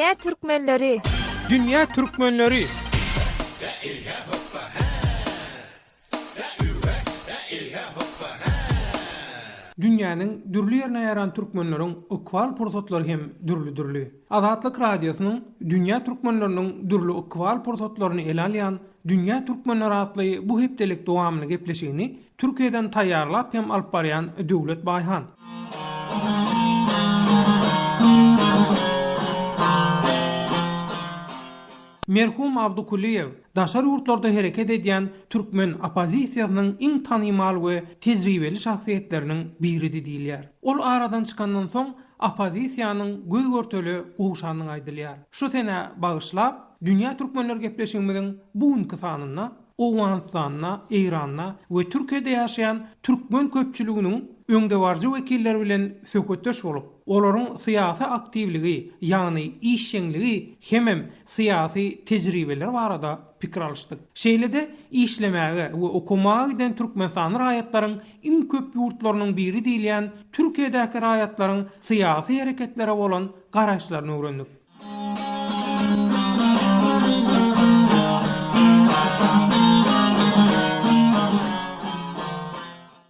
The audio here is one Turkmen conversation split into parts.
Dünya Türkmenleri. Dünya Türkmenleri. Dünýäniň dürli ýerine ýaran türkmenleriň ökwal pursatlary hem dürli. Azatlyk radiosynyň dünýä türkmenleriniň dürli ökwal pursatlaryny ele alýan Dünýä Türkmenleri adly bu hepdelik dowamly gepleşigini Türkiýeden taýýarlap hem alyp barýan Döwlet Baýhan. Merhum Abdukuliyev daşary ýurtlarda hereket edýän türkmen opozisiýasynyň iň tanymal we tejribeli şahsiýetleriniň biridi diýilýär. Ol aradan çykandan soň opozisiýanyň göz görteli gowşanyny aýdylýar. Şu sene bagyşlap Dünýä Türkmenleri gepleşigimiziň bugunky sanyna Owganistanyna, Iranyna we Türkiýede ýaşaýan türkmen köpçüliginiň öňdewarjy wekilleri bilen söhbetdeş bolup, olaryň syýasy aktivligi, ýagny işçiligi hemem syýasy tejribeleri barada pikir alışdyk. Şeýlede işlemäge we okumaga giden türkmen raýatlaryň iň köp ýurtlarynyň biri diýilýän Türkiýedäki raýatlaryň syýasy hereketlere bolan garaşlaryny öwrendik.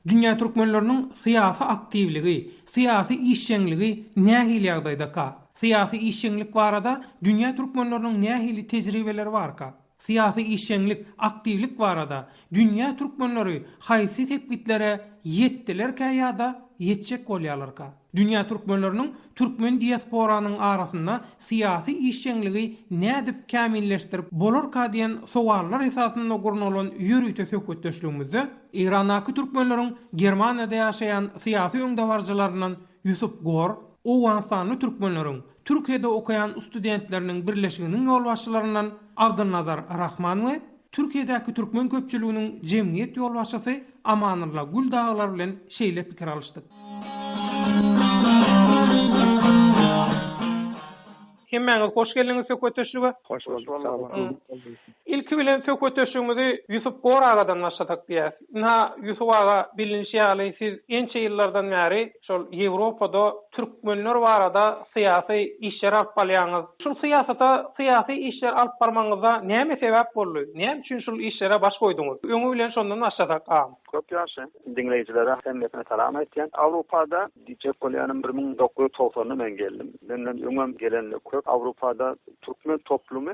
Dünýä türkmenleriniň syýasy aktivligi, syýasy işçiligi nähili ýagdaýda? Syýasy işçilik barada dünýä türkmenleriniň nähili tejribeleri barka? Syýasy işçilik, aktivlik barada dünýä türkmenleri haýsy tepkitlere ýetdilerkä ýa-da ýetjek bolýarlarka? Dünýä türkmenleriniň türkmen diasporanyň arasynda syýasy işçiligi nädip kämilleşdirip bolarka diýen sowallar esasynda gurnulan ýürüýte söhbetdeşligimizde Iranaky türkmenleriň Germaniýada ýaşaýan syýasy öňdewarjylarynyň Yusuf Gor, Owganistanyň türkmenleriň Türkiýede okaýan studentleriniň birleşiginiň ýolbaşçylaryndan Abdulnazar Rahman we Türkiýedäki türkmen köpçüliginiň jemgyýet ýolbaşçysy Amanulla Guldaglar bilen şeýle pikir alışdyk. Hemmäňiz hoş geldiňiz söhbetdeşlige. Hoş bulduk. İlki bilen söhbetdeşigimizi Yusuf Gor agadan başlatak diýär. Yusuf aga bilinçli ýaly siz ençe ýyllardan bäri şol Ýewropada türkmenler barada syýasy işler alyp barýaňyz. Şol syýasy işler alyp barmaňyzda näme sebäp boldy? Näme üçin şol işlere baş goýduňyz? Öňü bilen şondan başlatak. Köp ýaşy dinleýijilere hemmetine salam etýän. Awropada diýjek bolýanym 1990-da men geldim. Menden öňem gelenler köp. Awropada türkmen toplumy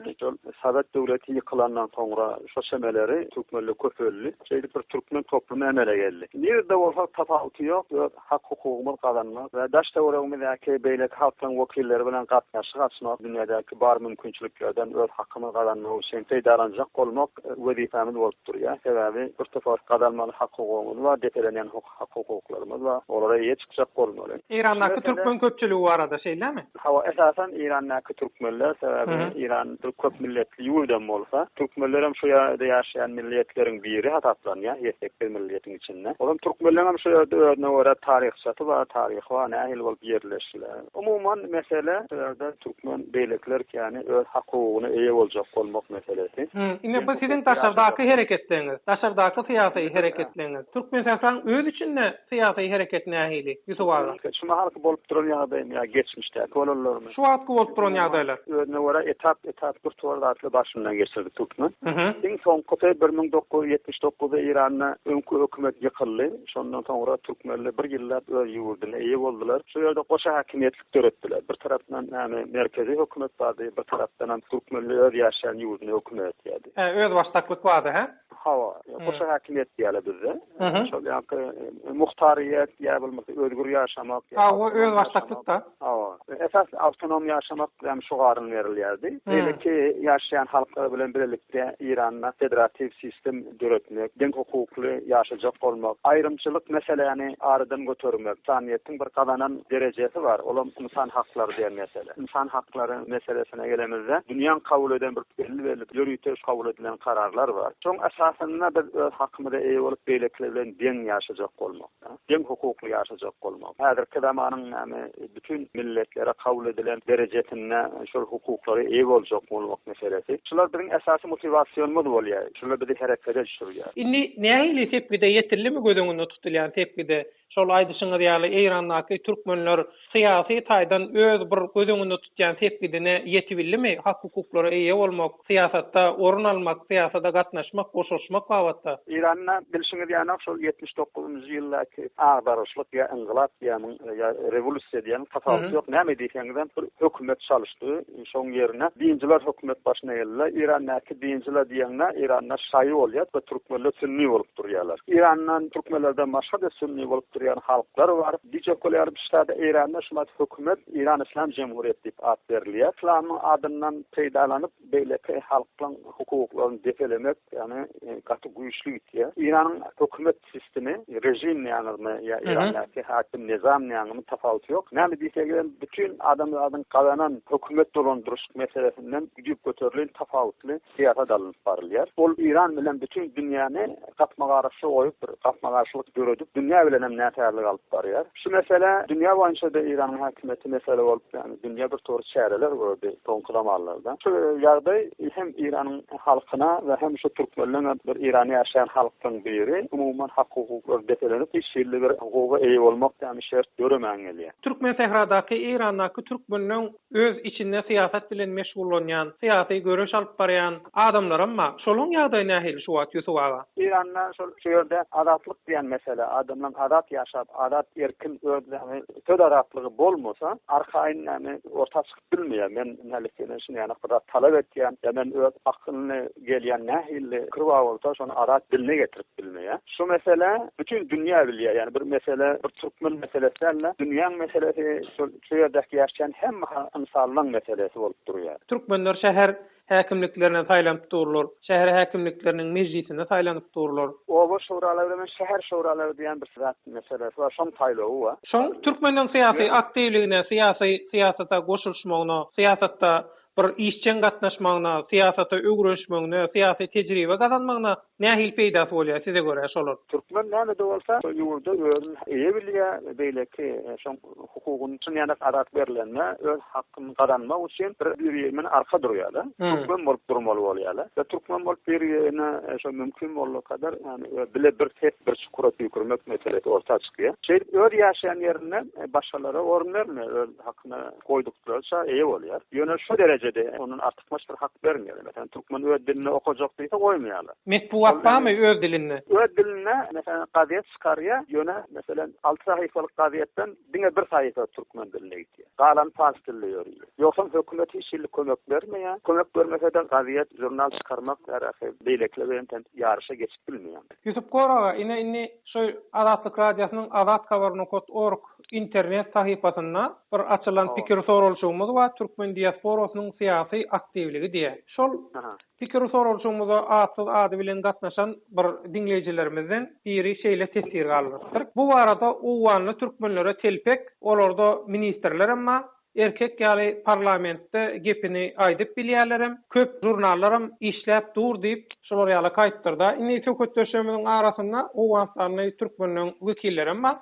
Sovet döwleti ýykylandan soňra şo şemeleri türkmenler köpöldi. Şeýle bir türkmen toplumy emele geldi. Nerede bolsa tapawuty ýok, hak hukukymyz gazanmak we daş döwregimizdäki beýlek halkyň wekilleri bilen gatnaşyp dünýädäki bar mümkinçiliklerden öz hakkymyzy gazanmak üçin teýdaranjak bolmak wezifemiz bolup durýar. Sebäbi bir tefas gazanmaly hak hukukymyz we detelenen hak hukuklarymyz we olara ýetjek bolmaly. Irandaky türkmen köpçüligi barada şeýlemi? Hawa esasen Irandaky türkmenler sebäbi İran köp milletli ýurdan bolsa, türkmenler hem şu ýerde ýaşaýan milletleriň biri hataplanýar, ýetek bir milletiň içinde. Olam türkmenler hem şu ýerde özüne görä taryhçaty we taryhy we nähil bolup ýerleşdiler. Umumyň mesele ýerde türkmen beýlekler ýani öz hakyny eýe boljak bolmak meselesi. Ine bu siziň daşardaky hereketleriniz, daşardaky syýasy hereketleriniz. Türkmen säsen öz içinde syýasy hereket nähili Yusuf aga? Şu halky bolup duran ýagdaýym ýa geçmişde bolarlarmy? Şu wagtky bolup duran ýagdaýlar. Özüne görä etap bir tuvardatly başyndan geçirdi türkmen. Iň soňky 1979-da Iranyň öňkü hökümet ýykyldy. Şondan soňra türkmenler bir ýyllap öz ýurduny eýe boldular. Şu ýerde goşa hakimiýetlik döretdiler. Bir tarapdan merkezi hökümet bardy, bir tarapdan hem türkmenler öz ýaşaýan ýurduny hökümet ýerdi. Öz başlyklyk bardy, ha? Hawa, goşa hakimiýet diýerler bizde. Şol ýa-da muhtariýet ýa bolmasa özgür ýaşamak. Hawa öz başlykda. Hawa. Esas awtonom ýaşamak hem şu garyn berilýärdi. Belki ýaşaýan halklar bilen birlikde İran'da federativ sistem döretmek, denk hukukly ýaşajak bolmak, ayrımçylyk meselelerini aradan götürmek, saniýetiň bir gazanan derejesi var. Olam insan hakları diýen mesele. İnsan hakları meselesine gelemizde dünýäň kabul eden bir belli ýürüýteş kabul edilen kararlar var. Şoň esasynda biz öz hakkymyza eýe bolup beýlekler bilen deň ýaşajak bolmak, deň hukukly ýaşajak bolmak. Häzirki zamanyň bütün milletlere kabul edilen derejesini birine şol hukuklary eý boljak bolmak meselesi. Şular biziň esasy motiwasiýonumyz bolýar. Şular bizi herekete düşürýär. Indi nähili tepkide yetirlimi gödüňünde tutulýan tepkide şol aýdyşyňyz ýaly Eýrandaky türkmenler syýasy taýdan öz bir gödüňünde tutýan tepkidine ýetibillimi? Hak hukuklary eýe bolmak, syýasatda orun almak, syýasata gatnaşmak, goşulmak wagtda. İranna bilşiňiz ýa-ni şol 79-njy ýyllarky agdarışlyk ýa inqilab ýa revolýusiýa diýen tafawut ýok. Näme diýsеңizem bir hökümet çalyşdy. Şoň ýerine diýinçiler hökümet başyna geldiler. İrannaky diýinçiler diýende İranna şaý bolýar we türkmenler sünni bolup durýarlar. İrandan türkmenlerden başga da sünni bolup durýan halklar bar. Diýjekler ştada İranna şumat hökümet İran İslam Cemhuriyeti diýip ad berilýär. İslamyň adyndan peýdalanyp beýleki halkyň hukuklaryny defelemek, ýani gaty güýçlü ýa. İranyň hökümet sistemi, rejim ýa-ni İrandaky hakim nizam ýa-ni tafawut ýok. Näme diýsegem bütün adamlaryň galanan hökümet dolandyryş meselesinden güýjüp göterilen tafawutly syýasat alınıp barylýar. Ol İran bilen bütün dünýäni gatma-garaşy goýup, gatma-garaşylyk görüp, dünýä bilen hem nätäçlik alyp barýar. Şu mesele dünýä boýunça da İranyň hakimiýeti mesele bolup, ýani dünýä bir tory çäreler gördi tonklamallarda. Şu ýagdaý hem İranyň halkyna we hem şu türkmenlerine bir İrany ýaşaýan halkyň biri umumyň hak hukuklary depelenip, işçilik bir hukuka eýe bolmak ýa-ni şert göremäň gelýär. Türkmen sehradaky Eýrandaky türkmenliň öz içinde syýasat bilen meşgullanýan, syýasy görüş alyp barýan adamlar amma şoluň ýagdaýy nähili şu wagt ýusuwaga. İranna şol şeýerde adatlyk diýen mesele, adamlaryň adat ýaşap, adat erkin özlerini töd adatlygy bolmasa, arkaýyn näme orta çykyp bilmeýär. Men nälikene şunu ýani adat talap etýän, ýa men öz aklyny gelýän nähili kirwa bolsa, şonu adat diline getirip bilmeýär. Şu mesele bütün dünýä bilýär. Ýani bir mesele, bir türkmen meselesiyle dünýäň meselesi şu ýerdäki ýaşaýan hemme insanlyň meselesi bolup durýar. Türkmenler şäher häkimliklerine taýlanyp durulur. Şäher häkimlikleriniň mejlisine taýlanyp durulur. O şuralary bilen şäher şuralary diýen bir zat meselesi var. Şom taýlawy var. Şoň türkmenliň syýasy aktivligine, syýasata goşulmagyna, syýasatda bir işçen gatnaşmagyna, syýasata öwreşmegiне, syýasy tejribe gazanmagyna nähil peýdasy bolýar size görä şolar? Türkmen näme de bolsa, ýurda özüni eýe bilýär, beýleki şoň hukugyny ýa-ni adat berilenme, öz hakkyny gazanmak üçin bir ýermen arka durýar. Türkmen bolup durmaly bolýarlar. We türkmen bolup bir ýerine şo mümkin bolýan kadar, ýani bile bir tek bir çukurat ýükürmek meselesi orta çykýar. Şeýle öz ýaşaýan ýerine başgalara orun berme, öz hakyna goýduklarça eýe bolýar. Ýöne şu derejede onun artık bir hak vermiyor. Mesela Türkmen öz dilini okuyacak diye koymuyorlar. Metbuatda mı öz dilini? Öz diline mesela qadiyet çıkarıyor. Yöne mesela 6 sayfalık qadiyetten bir sayfa Türkmen diline gidiyor. Qalan fars dilini yürüyor. Yoksa hükümet işçilik kömek vermiyor. Kömek vermese de qadiyet jurnal çıkarmak beylekle ve yarışa geçip bilmiyor. Yusuf Korağa ine şu Adatlyk Radiosynyň adatkabarny.org internet sahypasynda bir açylan pikir sorulşygymyz bar. Türkmen diasporasynyň syýasy aktivligi diye. Şol pikir sorulşygymyza atyl ady bilen gatnaşan bir dinleýijilerimizden biri şeýle tesir galdyr. Bu barada uwanly türkmenlere telpek, olarda ministrler amma erkek ýaly parlamentde gepini aýdyp bilýärlerim. Köp jurnallaryň işläp dur diýip şolar ýaly kaýtdyrda. Indi söhbet döşeminiň arasynda uwanly türkmenliň wekillerim bar.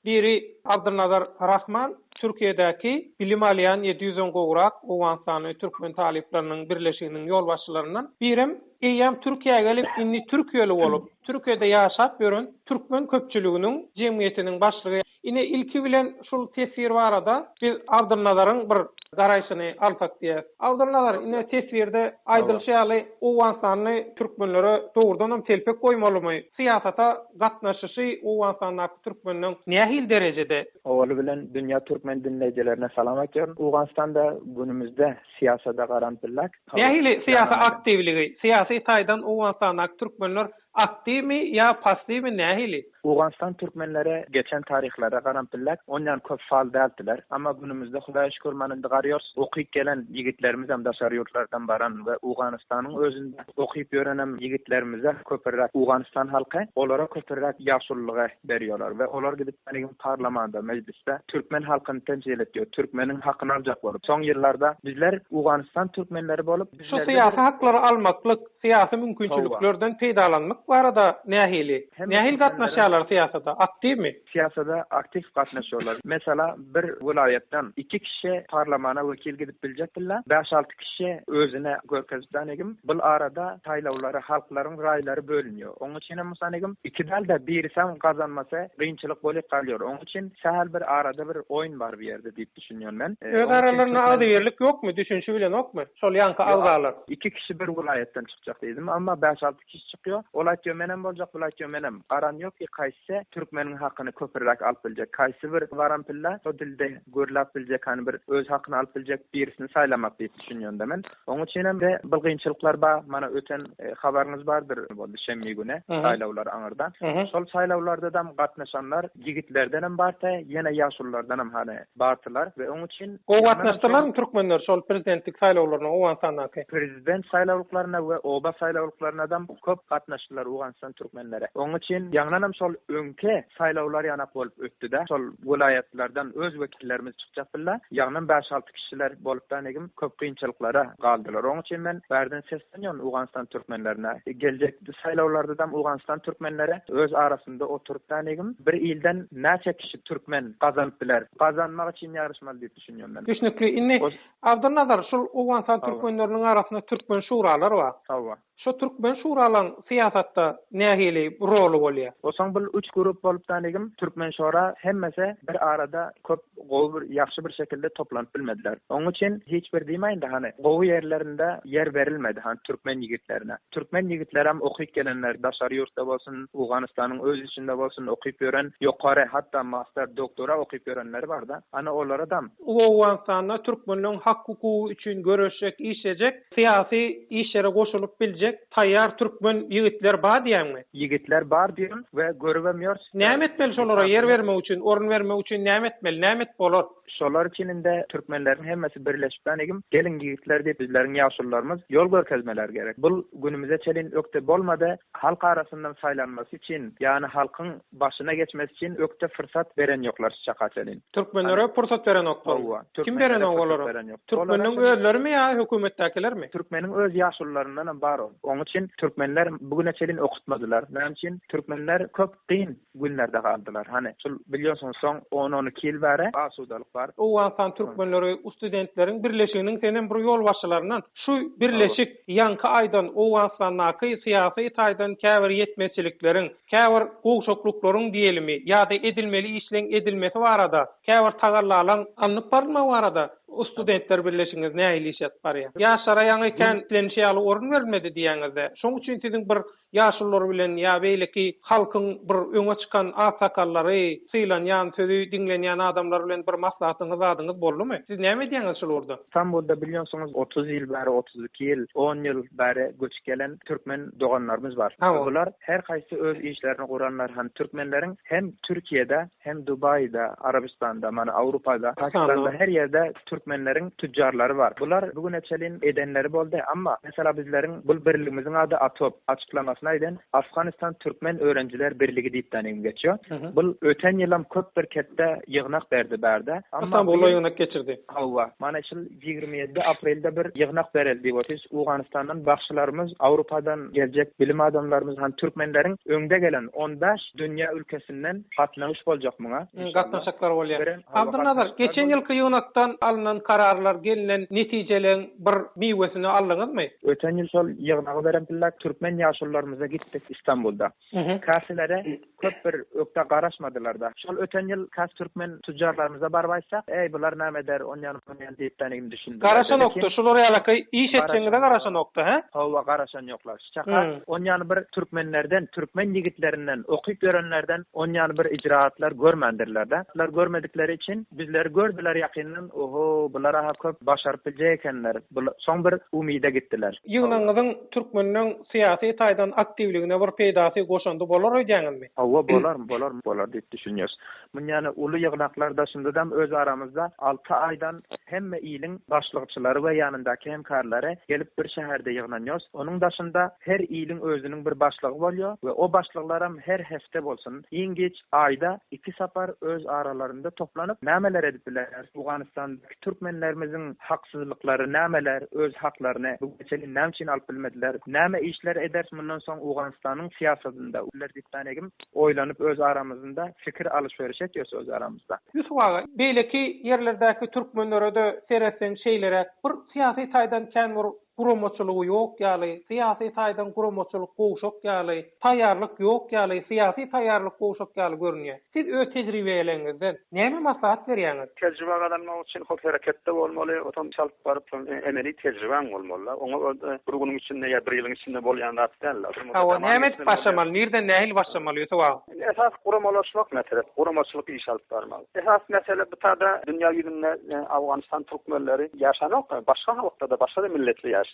Biri Abdulnazar Rahman, Türkiýedäki bilim alýan 710 gowrak uwanly türkmen talipleriniň birleşiginiň ýolbaşçylaryndan birim eýem Türkiýeге gelip indi Türkiýeli bolup, Türkiýede ýaşap ýören türkmen köpçüliginiň jemgyýetiniň başlygy. Ine ilki bilen şol tesir barada biz Abdulnazaryň bir garaýşyny alsak diýär. Abdulnazar ine tesirde aýdylşaly uwanly türkmenlere dogrudan hem telpek goýmalymy? Syýasata gatnaşyşy uwanly türkmenliň nähil derejede? Owaly bilen dünýä türkmen dinleýijilerine salam aýtýarym. Uganstanda günümizde syýasata garantylar. Nähil syýasa aktivligi, syýasy taýdan uwanly türkmenler aktivmi ya passivmi nähili? Uganistan Türkmenlere geçen tarihlere garantylar, ondan köp faal däldiler. Ama günümizde Hudaýa şükür manynda garýarys, okyp gelen yigitlerimiz hem daşary ýurtlardan baran we Uganistanyň özünde okyp ýörenem yigitlerimize köpürrak Uganistan halky olara köpürrak ýagşylygy berýärler we olar gidip parlamenda, mecliste Türkmen halkyny temsil etýär, Türkmeniň hakyny aljak bolup. Soň ýyllarda bizler Uganistan Türkmenleri bolup, şu syýasy haklary almaklyk, syýasy mümkinçiliklerden peýdalanmak arada nähili? Nähil gatnaşýarlar siýasata aktivmi? Siyasada aktif gatnaşýarlar. Mesela bir vilayetden 2 kişi parlamenta vekil gidip biljekler. 5-6 kişi özüne görkezdenegim. Bu arada taýlawlary halklaryň raýlary bölünýär. Onuň üçin mesanegim 2 dalda birisem gazanmasa gynçylyk bolup galýar. Onuň üçin sähäl bir arada bir oyun bar bir ýerde diýip düşünýän men. Öz aralaryna ady berlik ýokmy? Düşünşi bilen okmy? Şol ýanky algalar. 2 kişi bir vilayetten çykjak dedim, amma 5-6 kişi çykýar. Ola aýtýar menem boljak, ola aýtýar menem. Garan ýok ki kaýsy türkmeniň hakyny köpürrak alyp biljek, kaýsy bir garan pilla o dilde görläp biljek, hani bir öz hakyny alyp biljek birisini saýlamak diýip düşünýän men. Onuň üçin hem de bu gynçylyklar bar. Mana öten habaryňyz bardyr boldy şemmi güne saýlawlar aňyrda. Şol saýlawlarda da gatnaşanlar yigitlerden hem barta, ýene ýaşullardan hem hani bartylar we onuň üçin o gatnaşdylar türkmenler şol prezidentlik saýlawlaryna Owganstanda. Prezident saýlawlyklaryna we oba saýlawlyklaryna da köp gatnaşdylar Owganstan türkmenleri. Onuň üçin ýaňlanam şol öňke saýlawlar ýanak bolup ötdi-de. Şol vilayetlerden öz wekillerimiz çykjapdylar. Ýagnan 5-6 kişiler bolupdan egim köp kynçylyklara galdylar. Onuň üçin men berden seslenýän Owganstan türkmenlerine geljekde saýlawlarda da Owganstan türkmenleri öz arasynda oturupdan egim bir ilden näçe kişi türkmen gazandylar. Gazanmak üçin ýarışmaly diýip düşünýän men. Düşnükli inni Abdulnazar şol Owganstan türkmenleriniň arasynda türkmen şuralar bar. Tawa. Şu türkmen şuralan siýasatda nähili rolu bolýar? Osaň bu 3 grup bolupdan egim türkmen şura hemmesi bir arada köp gowy ýaxşy bir şekilde toplanyp bilmediler. Onuň üçin hiç bir diýmeýin-de hani gowy ýerlerinde yer berilmedi hani türkmen yigitlerine. Türkmen yigitler hem okyp gelenler, daşary ýurtda bolsun, Owganystanyň öz içinde bolsun okyp ýören, ýokary hatda master, doktora okyp ýörenler bar-da. Ana olara da Owganstanda türkmenliň hak hukuky üçin görüşjek, işlejek, syýasy işlere goşulyp biljek taýýar türkmen yigitler bar diýäňmi? Yigitler bar diýen we görübemýär. Näme etmeli şolara yer bermek üçin, orun bermek üçin näme etmeli, näme bolar? Şolar içinde türkmenlerin hemmesi birleşipden egim gelin yigitler diýip bizleriň ýaşullarymyz ýol görkezmeler gerek. Bu günümüze çelin ökte bolmady. Halk arasyndan saýlanmasy için, ýani halkyň başyna geçmesi için ökte fırsat beren ýoklar çakaçelin. Türkmenlere fırsat beren ýoklar. Kim beren olara? Türkmeniň özlerimi ýa hökümetdekilermi? Türkmeniň öz ýaşullaryndan bar ol. Onuň üçin türkmenler bugüne çelin okutmadylar. Näme üçin? Türkmenler köp kyn günlerde galdylar. Hani şol bilýänsiň soň 10-12 ýyl bäri asudalyk bar. Owganstan türkmenleri studentleriň birleşiginiň senen bir ýol başçylarynyň şu birleşik ýanky aýdan Owganstandaky syýasy taýdan käbir ýetmeçilikleriň, käbir gowşokluklaryň diýelimi ýa-da edilmeli işleň edilmesi barada, käbir tagarlalan anyp barma barada o studentler birleşiginiz näme işet barýar? Ýaşlara ýaňy kentleniýäli orun bermedi diýeňizde. Şoň üçin siziň bir ýaşullar bilen ýa beýleki halkyň bir öňe çykan asakallary, sylanýan, sözü dinlenýän adamlar bilen bir maslahatyňyz adyňyz boldumy? Siz näme diýeňiz şol orada? İstanbulda bilýänsiňiz 30 ýyl bäri, 32 ýyl, 10 ýyl bäri göç gelen türkmen doganlarymyz bar. Bular her haýsy öz işlerini guranlar. Hem türkmenleriň hem Türkiýede, hem Dubaýda, Arabistanda, mana Awrupada, Pakistanda her ýerde türkmenleriň tüccarlary bar. Bular bugüne çelin edenleri boldy, amma mesela bizleriň bu birligimiziň ady ATOP açıklamasyna eden Afganistan Türkmen Öğrenciler Birligi diýip tanym geçýär. Bu öten ýylam köp bir ketde ýygnak berdi. Amma bu ýygnak geçirdi. Hawa. Mana şol 27 aprelde bir ýygnak berildi. Owganastandan bagşylarymız, Awrupadan geljek bilim adamlarymız han türkmenleriň öňde gelen 15 dünýä ülkesinden gatnaşyk boljak muňa. Gatnaşyklar bolýar. Abdulnazar, geçen ýylky ýygnakdan alynan kararlar, gelinen netijeleň bir miwesini aldyňyzmy? Öten ýyl şol ýygnagy beren pillak türkmen ýaşullarymyza gitdik İstanbulda. Kasilere köp bir ökte garaşmadylar da. Şol öten ýyl kas türkmen tüccarlarymyza barbaýsak, ey bular näme der, onýany diýip tanym düşündim. Garaşan nokta, şolary ýalaky iş etçeňizde garaşan nokta, he? Hawa garaşan ýoklar. Çaka onýany bir türkmenlerden, türkmen yigitlerinden, okyp görenlerden onýany bir icraatlar görmendirler da. Bular görmedikleri için bizleri gördüler ýakyndan, oho, bular ha köp başaryp biljek ekenler. Soň bir umyda gitdiler. Ýygnaňyzyň türkmeniň syýasy taýdan aktivligine bir peýdasy goşandy bolar diýeňizmi? Hawa bolar diýip düşünýäs. Munýany uly ýygnaklarda şundadam öz aramyzda 6 aýdan hemme ýylyň başlygçylary we ýanyndaky hemkarlary gelip bir şäherde ýyglanýar. Onuň daşynda her ýylyň özüniň bir başlygy bolýar we o başlyklar her hefte bolsun. Iň geç aýda 2 sapar öz aralarynda toplanyp nämeler edipler? Owganastandaky türkmenlerimiziň haksyzlyklary nämeler, öz haklaryny bu geçeli näme üçin alyp bilmediler? Näme işler eder mundan bolsaň Awganystanyň siýasatynda ular ditdanegim oýlanyp öz aramyzda fikir alışverişe etýär öz aramyzda. Yusuf aga, beýleki yerlerdäki türkmenlere de seretsen şeýlere bir syýasy taýdan kän gurumaçylygy ýok ýaly, syýasy taýdan gurumaçylyk goşak ýaly, taýýarlyk ýok ýaly, syýasy taýýarlyk goşak ýaly görünýär. Siz öz tejribeleriňizden näme maslahat berýäňiz? Tejribe adamlar üçin hop hereketde bolmaly, otam çalyp baryp emeli tejribeň bolmaly. Oňa bir güniň içinde ýa bir ýylyň içinde bolýan zat däl. Hawa näme başlamaly, nerden nähil başlamaly ýa-da? Esas gurumalaşmak mesele, gurumaçylyk iş alyp barmaly. Esas mesele bu taýda dünýä ýüzünde Awganystan türkmenleri ýaşanok, başga halklarda, başga da milletli ýaşaýar.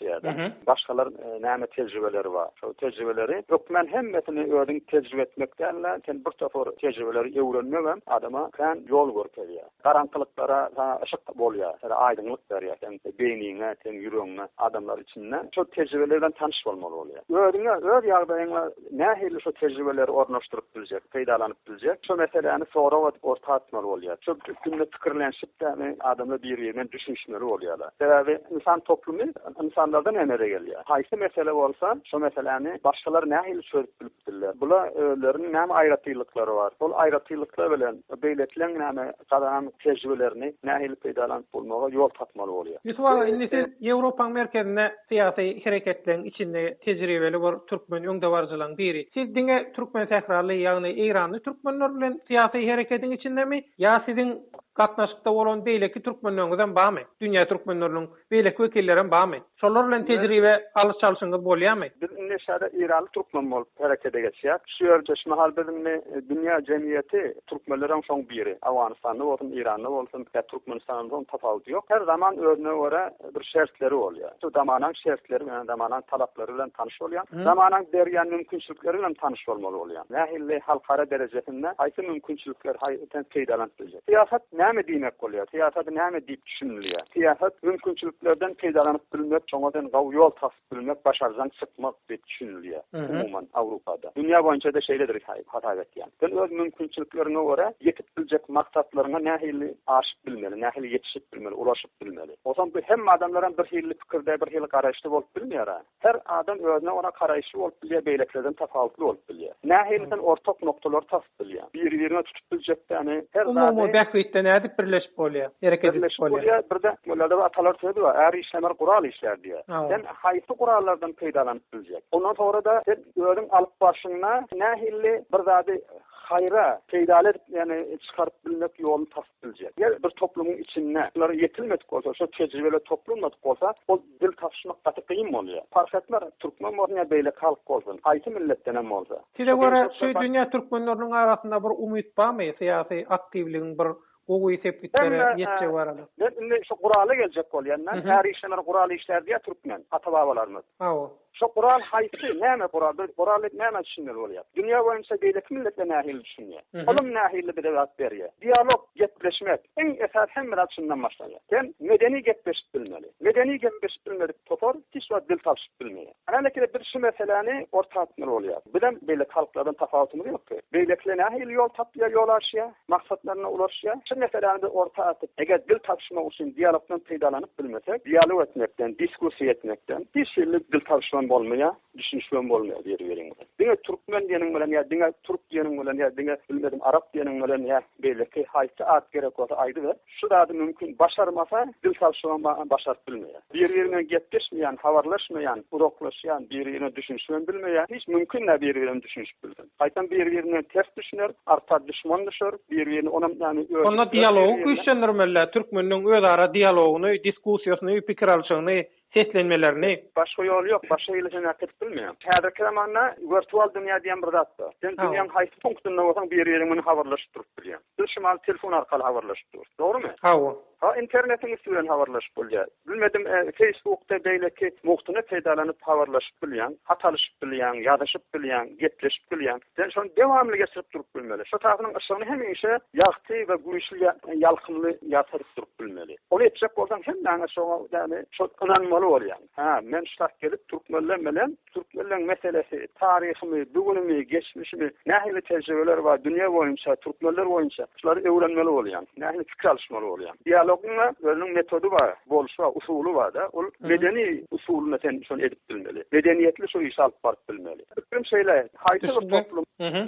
Başgalar näme tejribeleri bar. Şo tejribeleri hökmen hemmetini öýdüň tejribe etmekdenle, sen bir tofor tejribeleri öwrenmegem adama kan ýol görkezýär. Garantlyklara ışık bolýar, aýdynlyk berýär, sen beýniňe, sen ýüregiňe adamlar içinden şo tejribelerden tanış bolmaly bolýar. Öýdüňe, öýd ýagdaýyňa nähili şo tejribeleri ornaşdyryp biljek, peýdalanyp biljek. Şo meseleni sonra orta atmaly bolýar. Şo günde pikirlenşip de adamlar bir ýerden düşünýmeli bolýarlar. Sebäbi insan toplumy insanlardan emere gelýär. Haýsy mesele bolsa, şo meseleni başgalar nähili çözüp bilipdirler. Bula öýlerin näme aýratýylyklary bar. Ol aýratýylyklar bilen beýletlen näme gadan tejribelerini nähili peýdalanyp bolmaga ýol tapmaly bolýar. Ýusuf, indi siz Ýewropa merkezinde syýasy hereketlerin içinde tejribeli bir türkmen öňdewarjylaryň biri. Siz diňe türkmen sähraly ýagny Eýranly türkmenler bilen syýasy hereketiň içindemi ýa sizin gatnaşykda bolan beýleki türkmenleriňizden barmy? Dünýä türkmenleriniň beýleki wekilleriň barmy? Şolar bilen tejribe alyp çalyşyňyz bolýarmy? Biz neşede Eýranly türkmen bolup herekete geçýär. Şu ýerde hal bilimni dünýä jemgyýeti türkmenleriň şoň biri. Awganystanyň bolsun, Eýranly bolsun, Türkmenistanyň tapawuty ýok. Her zaman özüne görä bir şertleri bolýar. Şu zamanyň şertleri bilen zamanyň talaplary bilen tanyş bolýar. Zamanyň berýän mümkinçilikleri bilen tanyş bolmaly bolýar. Nähili halkara derejesinde haýsy mümkinçilikler haýytan peýdalanyp bilýär. Siýasat näme diýmek bolýar? Siýasat näme diýip düşünilýär? Siýasat mümkinçiliklerden peýdalanyp bilmek, şoňadan gaw ýol tasyp bilmek, başarjan çykmak diýip düşünilýär. Umuman Awropada. Dünýä boýunça da şeýledir hata etýän. Sen öz mümkinçiliklerine görä ýetip biljek maksatlaryna nähili aşyp bilmeli, nähili ýetişip bilmeli, ulaşyp bilmeli. Osan bu hem adamlaryň bir hili pikirde, bir hili garaşdy bolup bilmeýär. Her adam özüne ona garaşy bolup bilýär, beýleklerden tapawutly bolup bilýär. Nähili ortak noktalar tasyp bilýär. Bir-birine tutup biljekdäni her zat bähwitde nädip birleşip bolýar, hereket edip bolýar. Birde bolada atalar söýdi we her işlemer gural işler diýär. Sen haýsy gurallardan peýdalanyp biljek. Ondan sonra da sen özüň alyp başyňa nähili bir zady hayra peýdalet ýani çykaryp bilmek ýolunu tasyp biljek. Ýa bir toplumyň içinde bular ýetilmedik bolsa, şo tejribeli toplumda bolsa, o dil taşymak gaty kyn bolýar. Farkatlar türkmen bolýar beýle halk bolsun, haýsy milletden hem bolsa. Size göre şu dünýä türkmenleriniň arasynda bir umyt barmy? Syýasy aktivligiň bir gowy sepitleri ýetjek barada. Indi şu guraly geljek bolýanlar, her işler guraly işler diýär türkmen, ata-babalarymyz. Şu gural haýsy, näme gural? Gural näme düşünýär bolýar? Dünýä boýunça beýleki milletler nähili düşünýär. Olam nähili bir dewlet berýär. Dialog, gepleşmek, en esas hemme şundan başlanýar. Sen medeni gepleşip bilmeli. Medeni gepleşip bilmedik topar, hiç wagt dil taşyp bilmeýär. Anandaky bir şu meseleni orta atmaly bolýar. Bilen beýlek halklardan tapawutymy ýokdy. Beýlekler nähili ýol tapýar, ýol aşýar, maksatlaryna ulaşýar. Şu meseleni orta atyp, eger dil taşymak üçin dialogdan peýdalanyp bilmesek, dialog etmekden, diskussiýa etmekden, hiç dil taşymak bolmaýar, düşünýän bolmaýar diýerim. Diňe türkmen diýeniň bilen ýa diňe türk diýeniň bilen ýa diňe bilmedim arap diýeniň bilen ýa beýleki haýsy at gerek bolsa aýdy ber. Şu dady mümkin başarmasa dil taşymak başaryp bilmeýär. Bir-birine gepleşmeýän, habarlaşmaýan, uroklaşýan, bir-birine düşünýän bilmeýär. Hiç mümkin bir-birine düşünýüp bilmän. Haýtan bir-birine ters düşünýär, arta düşman düşür, bir-birine onam ýani onda dialog güýçlendirmeli. Türkmeniň özara dialoguny, diskussiýasyny, pikir alşygyny seslenmelerini başga ýol ýok, başga ýylyny hakep bilmeýär. Häzirki zamanda virtual dünýä diýen bir zat bar. Sen dünýäň haýsy punktynda bolsaň bir-biriň bilen habarlaşyp durup bilýär. Biz şumal telefon arkaly habarlaşyp durýar. Dogrymy? Ha, internetiň üstünden habarlaşyp bolýar. Bilmedim, Facebookda beýleki muhtuny peýdalanyp habarlaşyp bilýär, hatalyşyp bilýär, ýazyşyp bilýär, gepleşip bilýär. Sen şonu dewamly geçirip durup bilmeli. Şu taýynyň ışıgyny hemişe ýagty we güýçli ýalkymly ýatyryp durup bilmeli. Ol etjek bolsaň hemmäňe şoňa ýani çok inanmaly bolýar. Ha, men şart gelip Türkmenler meselesi, taryhymy, bugünümi, geçmişimi, nähili tejribeler bar dünýä boýunça, Türkmenler boýunça şolary öwrenmeli bolýar. Nähili fikir alşmaly bolýar. Dialog diyaloguna özünün metodu var, bolşa usulü var da. Ol medeni usulüne sen şonu edip bilmeli. Medeniyetli şu iş alıp barıp bilmeli. Bütün şeyler, hayta bir toplum,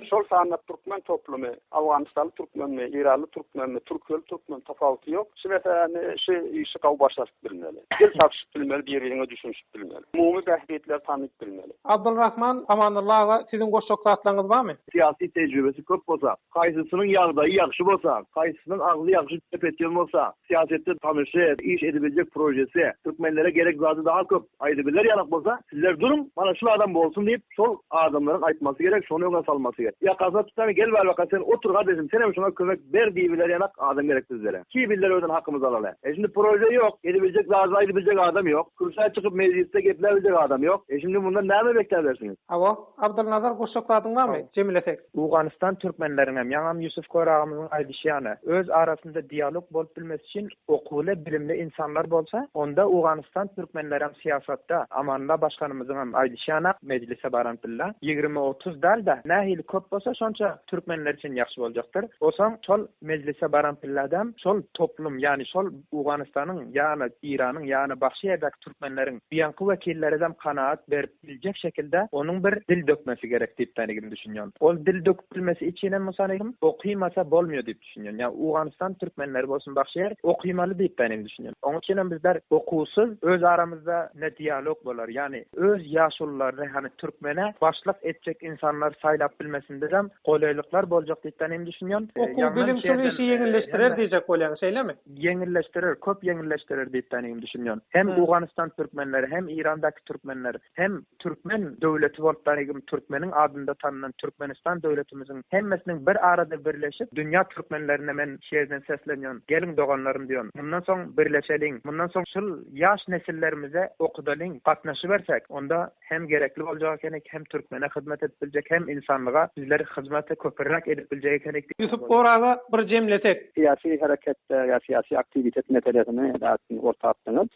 şol sanat Türkmen toplumu, Afganistanlı Türkmen mi, İranlı Türkmen mi, Türkmen tafawuty yok. Şu mesela şu işi kaw başlatıp bilmeli. Dil tartışıp bilmeli, bir-birine düşünüp bilmeli. Umumi bahsiyetler tanıyıp bilmeli. Abdulrahman Amanullah'a sizin goşoklatlarınız var mı? Siyasi tecrübesi köp bolsa, kaysısının yağdayı yakşı bolsa, kaysısının ağzı yakşı tepetken bolsa, siyasette tanışı, iş edebilecek projesi, Türkmenlere gerek zatı daha köp aydıbiler yanak bolsa, sizler durun, bana şu adam bolsun deyip, sol adamların aytması gerek, şonu yoluna salması gerek. Ya kaza tutanı gel ver vaka sen otur kardeşim, sen hem şuna kömek ver diyebilir yanak adam gerek sizlere. Ki biller öden hakkımızı alalım. Şimdi proje yok, edebilecek zatı aydıbilecek adam yok, kürsüye çıkıp mecliste getirebilecek adam yok. Şimdi bundan ne beklersiniz? Avo, Abdülnazar goşoklatın var mı? Cemil Efek. Afganistan Türkmenlerine ýanam Yusuf Goragymyň aýdyşýany öz arasynda dialog bolup bilmesi üçin okuly, bilimli insanlar bolsa, onda Afganistan Türkmenleri hem siyasatda Amanullah başkanymyzyň hem aýdyşýany meclise baran pilla 20-30 dalda nähili köp bolsa şonça Türkmenler üçin ýaxşy boljakdyr. Osaň şol meclise baran pilladam şol toplum ýani şol Afganistanyň ýani İranyň ýani başga ýerdäki Türkmenleriň biýanky wekilleri hem kanaat berip biljek şekilde onun bir dil dökmesi gerek diýip tanygym düşünýän. Ol dil döküp bilmesi içine musanygym okuýmasa bolmuyor diýip düşünýän. Ýa Afganistan Türkmenleri bolsun başga ýer okuýmaly diýip tanygym düşünýän. Onuň üçin bizler okuwsuz öz aramızda ne dialog bolar. Ýani öz ýaşullary hani Türkmene başlyk etjek insanlar saýlap bilmesinde hem golaýlyklar boljak diýip tanygym düşünýän. Oku bilim şu işi ýeňilleşdirer diýjek bolýan şeýlemi? Ýeňilleşdirer, köp ýeňilleşdirer diýip tanygym düşünýän. Hem Afganistan Türkmenleri, hem İrandaky Türkmenler, hem Türkmen döwleti bolup tanygym Türkmeniň adynda tanınan Türkmenistan döwletimiziň hemmesiniň bir arada birleşip dünýä Türkmenlerine men şeýerden seslenýän, gelin doganlarym diýen. Bundan soň birleşeliň, bundan soň şol ýaş nesillerimize okudalyň, gatnaşyp bersek, onda hem gerekli boljak ekenek, hem Türkmene hyzmat edip biljek, hem insanlyga bizleri hyzmaty köpürrak edip biljek ekenek. Yusuf Goraga bir jemletek. Siyasi harekette ya siyasi aktivitet meselesini dağıtın ortaktınız.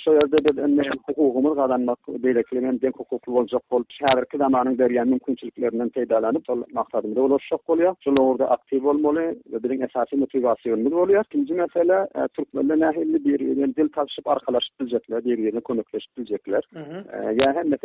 Şu yerde de hukukumuz kazanmak beylekliğinin denk hukuklu olacak bol. Şehirki zamanın berýän mümkinçiliklerinden peýdalanyp şol maksatymyza ulaşmak bolýar. Şol orada aktiv bolmaly we biziň esasy motiwasiýonumuz bolýar. İkinji mesele Türkmenler nähili bir dil tartışyp arkalaşyp biljekler, bir-birine kömekleşip biljekler. Ya hem bir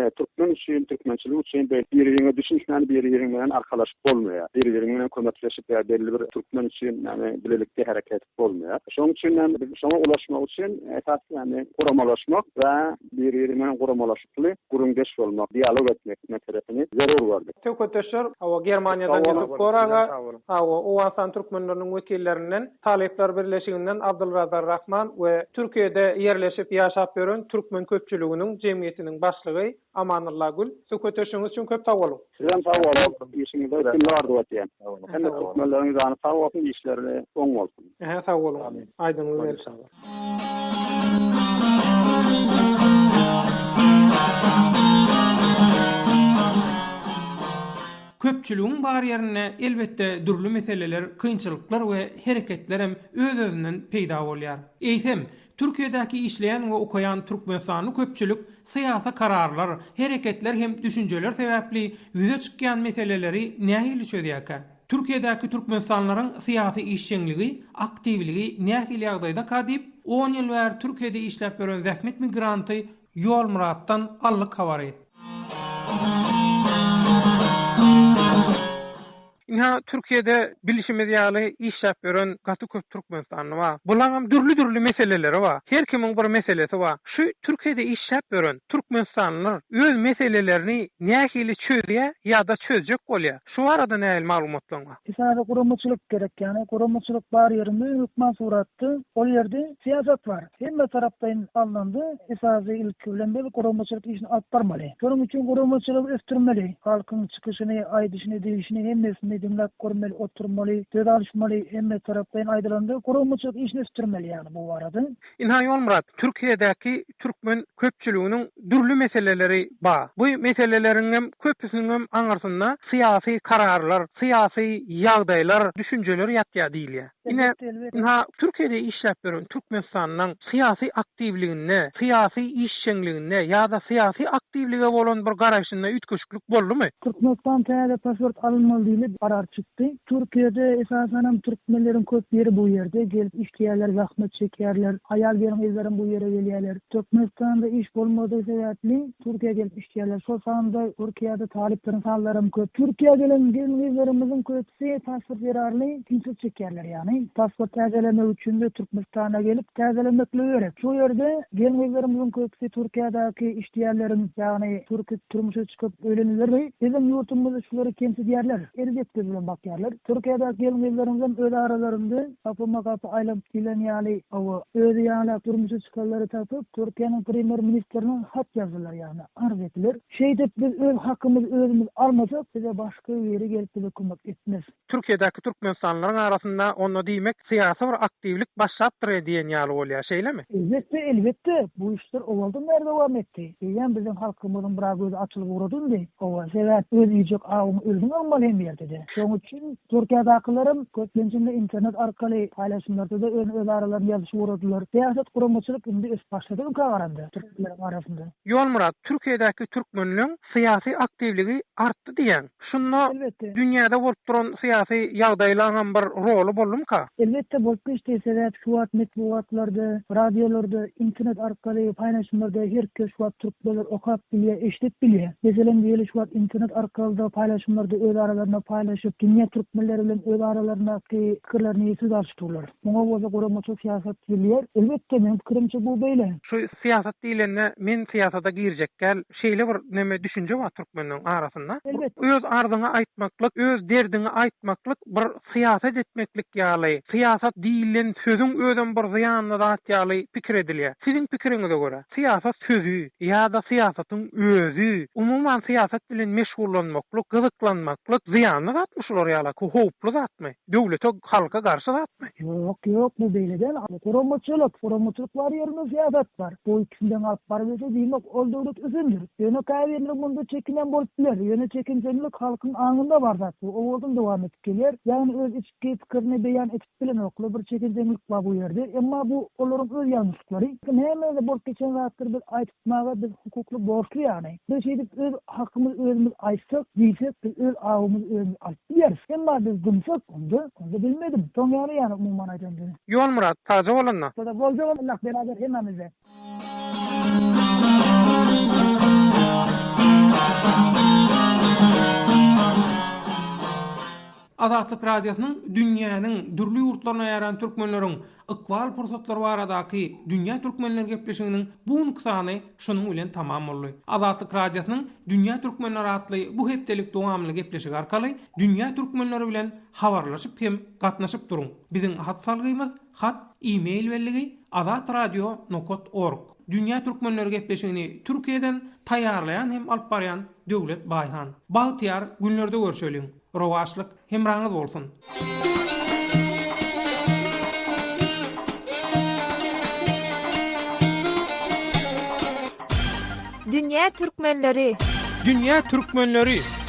Türkmen üçin, Türkmençilik üçin bir-birine düşünýän bir-birine bilen arkalaşyp bolmaýar. Bir-birine bilen kömekleşip belli bir Türkmen üçin yani bilelikde hareket bolmaýar. Şoň üçin şoňa ulaşmak üçin esas yani guramalaşmak we bir-birine guramalaşyply gurungeç bolmak, dialog etmek meselesini zarur vardy. Tököteşer, awa Germaniýadan Yusuf Goraga, awa Afganistan Türkmenleriniň wekillerinden, Talepler Birleşiginden Abdulrazak Rahman we Türkiýede ýerleşip ýaşap ýören Türkmen köpçüliginiň jemgyýetiniň başlygy Amanullah Gül. Tököteşiňiz üçin köp sag bolun. Sizem sag bolun. İşiňizde öňlerde bolýar. Hem Türkmenleriň zany sag bolsun, işleri oň bolsun. Sag bolun. Aýdym bolsun. Köpçülüğün bariyerine elbette durly meseleler, kynçylyklar we hereketler hem öz-özünden peýda bolýar. Eýsem, Türkiýedäki işleýän we okuyan Türkmenistanyň köpçülük syýasy kararlar, hereketler hem düşünjeler sebäpli ýüze çykýan meseleleri nähili çözýärkä? Türkiýedäki Türkmenistanlaryň syýasy işçiligi, aktivligi nähili ýagdaýda kadip 10 ýyl bäri Türkiýede işläp ýören zähmet migranty Ýolmuratdan allyk habary. Inha Türkiýede bilişimiz ýaly işläp ýören gaty köp Türkmenistanyň bar. Bularyň dürli meseleleri bar. Her kimiň bir meselesi bar. Şu Türkiýede işläp ýören Türkmenistanlylar öz meselelerini nähili çözýär ýa-da çözjek bolýar. Şu arada nähili maglumatlar bar? Isada guramaçylyk gerek, ýani guramaçylyk bar ýerinde hükmen suratda, ol ýerde siýasat bar. Hemme tarapdan alındy, esasy ilki bilen de guramaçylyk işini alyp barmaly. Şonuň üçin guramaçylyk ösdürmeli. Halkyň çykyşyny, aýdyşyny, diýişini hemmesini dinläp görmeli, oturmaly, dödalşmaly, hemme tarapdan aýdylandy. Guramaçylyk işini ösdürmeli ýani bu arada. Inha Ýolmurat, Türkiýedäki Türkmen köpçüliginiň dürli meseleleri bar. Bu meseleleriň hem köpüsiniň aňarsynda syýasy kararlar, syýasy ýagdaýlar, düşünjeler ýatýar diýilýär. Inha Türkiýede işläp ýören Türkmenistanyň syýasy aktivligine, syýasy işçiligine ýa-da syýasy aktivlige bolan bir garaşyna ütküşlük boldumy? Türkmenistan täze pasport alınmaly diýilip, bar çıktı. Türkiye'de esasen Türkmenlerin köp yeri bu yerde. Gelip işleyenler, zahmet çekerler. Hayal benim evlerim bu yere geliyorlar. Türkmenistan'da iş bulmadığı sebeple Türkiye'ye gelip işleyenler. Şu anda Türkiye'de taliplerin sallarım köp. Türkiye'ye gelen evlerimizin köpsi pasport yararlı kimse çekerler yani. Pasport tazeleme üçün de Türkmenistan'a gelip tazelemekle öğret. Şu yerde evlerimizin köpsi Türkiye'deki işleyenlerin yani Türkiye turmuşa çıkıp öğrenirler. Bizim yurtumuzda şuları kimse diyerler. Elbette bilen bakarlar. Türkiye'deki evlerimizin öyle aralarında kapıma kapı aylam dilen yani o öyle yani turmuşa çıkarları tapıp Türkiye'nin Premier Ministerine hat yazırlar yani. Arz ettiler. Şeyde biz öz hakkımız özümüz almasak bize başka yere gelip bize kumak etmez. Türkiye'deki Türkmenistanlıların arasında onu demek siyasi bir aktivlik başlattırıyor diyen yalı oluyor şeyle mi? Elbette. Bu işler ovalda nerede devam etti? Yani bizim halkımızın bırak gözü açılıp uğradın de. Ova sebep öz yiyecek ağımı özünü almalı hem yerde de. Şunun için Türkiye'dakilerim köplençinde internet arkalı paylaşımlarda da öz aralarını yazışı uğradılar. Siyaset kuramacılık indi öz başladı mı kavarandı Türkmenlerin arasında. Yol Murat, Türkiye'deki Türkmenlerin siyasi aktivliği arttı diyen. Şunla dünyada bolup duran siyasi yağdaylanan bir rolü bolum ka? Elbette bolup işte sebep şu at metbuatlarda, radyolarda, internet arkalı paylaşımlarda herkes şu at Türkmenler okap biliyor, eşitip biliyor. Mesela diyelim şu at internet arkalı paylaşımlarda öz aralarına paylaşıp dünya Türkmenleri bilen öz aralarındaki fikirlerini söz açtılar. Buna boza kuramacılık siyaset biliyor. Elbette benim fikrimce bu böyle. Şu siyaset dilinde men siyasata girecek gel şeyle bir neme düşünce var Türkmenlerin arasında. Öz ardına aytmaklık, öz derdine aytmaklık bir siyaset etmeklik ýaly. Siyaset diýilen sözüň özüň bir ziyanly zat ýaly pikir edilýär. Siziň pikiriňize görä siyaset sözü ýa-da siyasatyň özü umumyň siyaset bilen meşgullanmaklyk, gyzyklanmaklyk ziyanly zatmyşlar ýaly, howply zatmy? Döwlete, halka garşy zatmy? Yok bu beýle değil. Kuramçylyk var ýerinde siyaset var. Bu ikisinden alıp barberse diýmek ol döwlet özündür. Ýöne kaýerler bunda çekinen bolup biler. Ýöne çekinçilik halkyň aňynda bar zat. Bu owuldan dowam etip gelýär. Ýani öz içki pikirini beýan etip bilen okly bir çekinçilik bar bu ýerde. Emma bu olaryň öz ýalňyşlyklary. Näme bolup geçen zatlar biz aýtmaga biz hukukly borçly ýani. Bir şeydi öz hakkymyz özümüz aýtsak, diýsek biz öz awymyz özümüz aýtdylar. Emma biz dymsak onda bilmedim. Soň ýani umumyň aýdymdy. Ýol Murat, taja bolanna. Taja bolsa Allah beraber hemmemize. Azatlyk radiosynyň dünýäniň dürli ýurtlaryna ýaran türkmenleriň ykbal pursatlary baradaky dünýä türkmenleri gepleşiginiň bu nuksany şonuň bilen tamam boldy. Azatlyk radiosynyň dünýä türkmenleri atly bu hepdelik dowamly gepleşigi arkaly dünýä türkmenleri bilen habarlaşyp hem gatnaşyp duruň. Biziň hat salgymyz e-mail belligi azatradio.org. Dünya Türkmenleri gepleşigini Türkiýeden taýýarlayan hem alyp barýan Döwlet Baýhan. Bagtyar günlerde görüşelim. Rowaşlyk hemraňyz bolsun. Dünya Türkmenleri. Dünya Türkmenleri.